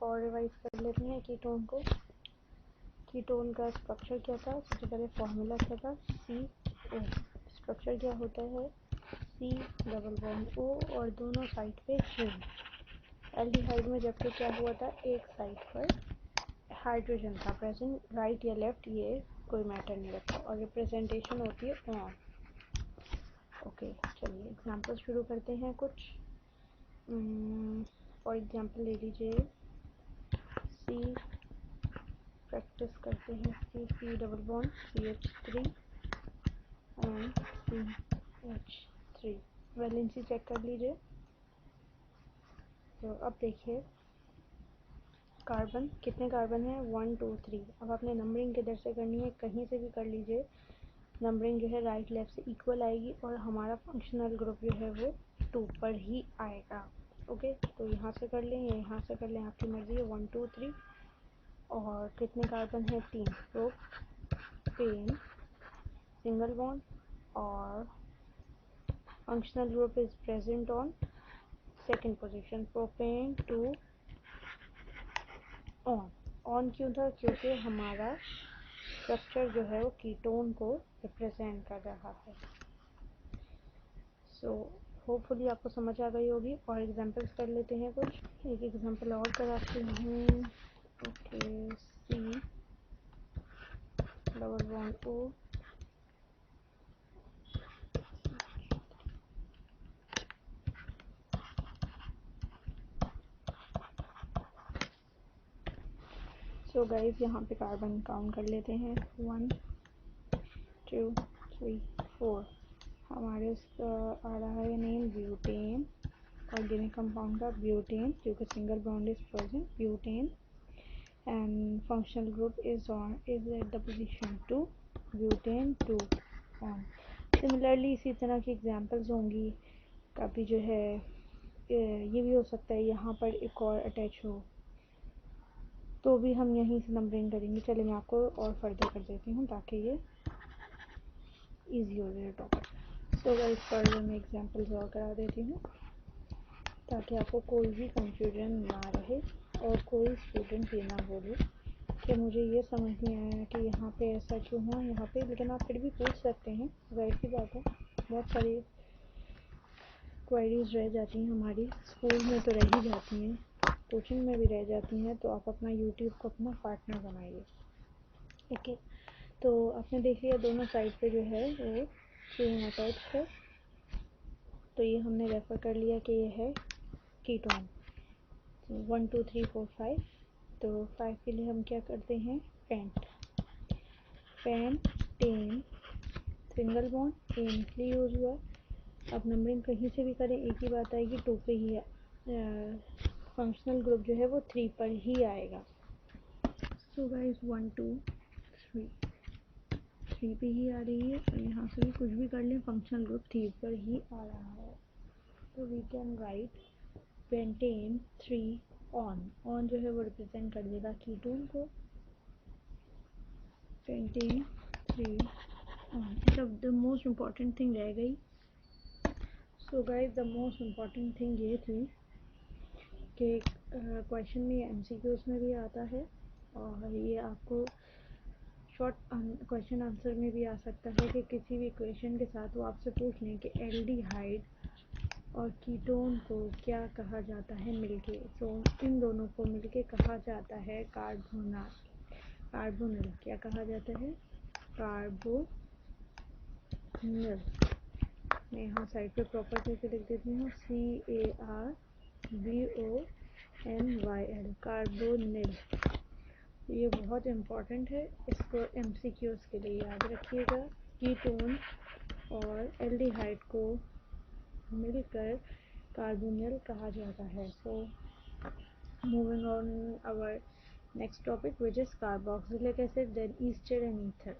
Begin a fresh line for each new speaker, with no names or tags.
और रिवाइज कर लेते हैं कीटोन को। कीटोन का स्ट्रक्चर क्या था, सबसे पहले फॉर्मूला क्या था, CO। स्ट्रक्चर क्या होता है, C डबल बॉन्ड O और दोनों साइड पे रिंग। एल्डिहाइड में जबकि क्या हुआ था, एक साइड पर हाइड्रोजन था प्रेजेंट, राइट या लेफ्ट ये कोई मैटर नहीं रखता, और रिप्रेजेंटेशन होती है ऑन। ओके, चलिए एग्जांपल शुरू करते हैं कुछ। फॉर एग्जांपल ले लीजिए C, प्रैक्टिस करते हैं C double bond CH3 and CH3। Valency check कर लीजिए। तो अब देखिए कार्बन, कितने कार्बन है, 1 2 3। अब आपने नंबरिंग किधर से करनी है, कहीं से भी कर लीजिए, नंबरिंग जो है राइट लेफ्ट से इक्वल आएगी और हमारा फंक्शनल ग्रुप जो है वो 2 पर ही आएगा। ओके, तो यहाँ से कर लें या यहाँ से कर लें, आपकी मर्जी है। 1 2 3 और कितने कार्बन है, 3। प्रोपेन सिंगल बॉन्ड और functional group is present on second position, propane 2 on क्यों था, क्योंकि हमारा स्ट्रक्चर जो है वो कीटोन को रिप्रेजेंट कर रहा है। सो होपफुली आपको समझ आ गई होगी। और एग्जांपल्स कर लेते हैं कुछ, एक एग्जांपल और कराती हूँ। Okay, C double bond O, so guys यहाँ पे कार्बन काउंट कर लेते हैं, 1 2 3 4। हमारे उसका आ रहा है नेम ब्यूटेन, ऑर्गेनिक कंपाउंड का ब्यूटेन, क्योंकि single bond is present, butane and functional group is at the position 2, butane 2 on. Similarly इसी तरह की एग्जांपल्स होंगी। कभी जो है ये भी हो सकता है यहाँ पर एक और अटैच हो, तो भी हम यहीं से नंबरिंग करेंगे। चलिए मैं आपको और फर्दर कर देती हूँ ताकि ये इजी हो जाए टॉपिक। सो गाइस फर्दर मैं एग्जांपल्स और करा देती हूँ ताकि आपको कोई भी कंफ्यूजन ना रहे और कोई स्टूडेंट ये ना बोले कि मुझे ये समझ नहीं आया कि यहाँ पे ऐसा क्यों हुआ यहाँ पे। लेकिन आप फिर भी पूछ सकते हैं, जाहिर सी बात है, बहुत सारी क्वेरीज रह जाती हैं हमारी, स्कूल में तो रह ही जाती हैं, कोचिंग में भी रह जाती हैं। तो आप अपना यूट्यूब को अपना पार्टनर बनाइए। ओके, तो आपने देख लिया दोनों साइड पे जो है वो चेन अटैच है, तो ये हमने रेफर कर लिया कि ये है कीटोन। 1 2 3 4 5। तो 5 के लिए हम क्या करते हैं, पेंटेन सिंगल बॉन्ड एन इसलिए यूज हुआ। अब नंबरिंग कहीं से भी करें एक ही बात आएगी, 2 पे ही फंक्शनल ग्रुप जो है वो 3 पर ही आएगा। सो गाइस 1 2 3 पे ही आ रही है, और यहाँ से भी कुछ भी कर लें फंक्शनल ग्रुप 3 पर ही आ रहा है। तो we can write pentan 3 one जो है वो रिप्रेजेंट कर देगा कीटोन को, पेंटेन 3 ऑन। अच्छा, द मोस्ट इम्पॉर्टेंट थिंग रह गई। So guys the most important thing ये थी कि क्वेश्चन में MCQs में भी आता है और ये आपको शॉर्ट क्वेश्चन आंसर में भी आ सकता है कि किसी भी क्वेश्चन के साथ वो आपसे पूछ लें कि एल्डिहाइड और कीटोन को क्या कहा जाता है मिलके। तो इन दोनों को मिलके कहा जाता है कार्बोनिल। क्या कहा जाता है, कार्बोनिल। मैं यहाँ साइड पे प्रॉपर करके लिख देती हूँ, CARBONYL, कार्बोनिल। ये बहुत इम्पॉर्टेंट है, इसको MCQs के लिए याद रखिएगा। कीटोन और एल्डिहाइड को मिलकर कार्बोनिल कहा जाता है। So moving on our next topic which is carboxylic acid, then ester and ether.